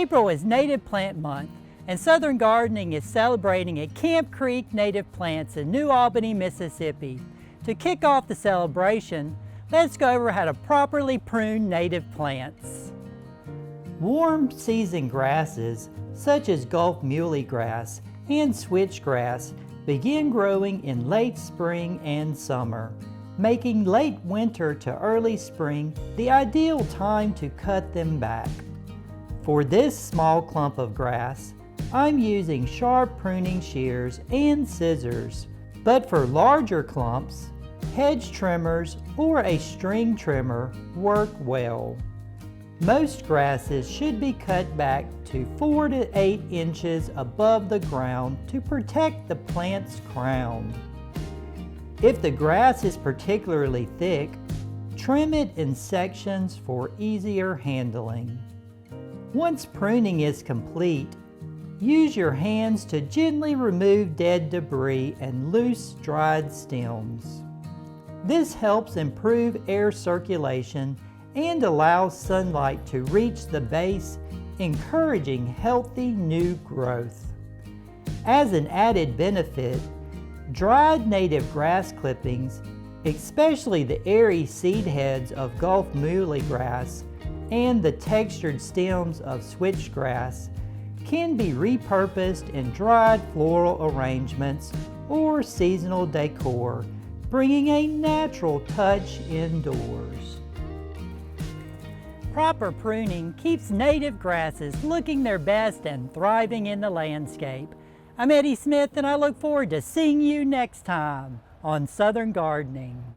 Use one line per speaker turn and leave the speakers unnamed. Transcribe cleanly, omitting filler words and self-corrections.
April is Native Plant Month, and Southern Gardening is celebrating at Camp Creek Native Plants in New Albany, Mississippi. To kick off the celebration, let's go over how to properly prune native plants. Warm season grasses such as Gulf Muhly grass and switchgrass begin growing in late spring and summer, making late winter to early spring the ideal time to cut them back. For this small clump of grass, I'm using sharp pruning shears and scissors, but for larger clumps, hedge trimmers or a string trimmer work well. Most grasses should be cut back to 4 to 8 inches above the ground to protect the plant's crown. If the grass is particularly thick, trim it in sections for easier handling. Once pruning is complete, use your hands to gently remove dead debris and loose dried stems. This helps improve air circulation and allows sunlight to reach the base, encouraging healthy new growth. As an added benefit, dried native grass clippings, especially the airy seed heads of Gulf Muhly grass and the textured stems of switchgrass, can be repurposed in dried floral arrangements or seasonal decor, bringing a natural touch indoors. Proper pruning keeps native grasses looking their best and thriving in the landscape. I'm Eddie Smith, and I look forward to seeing you next time on Southern Gardening.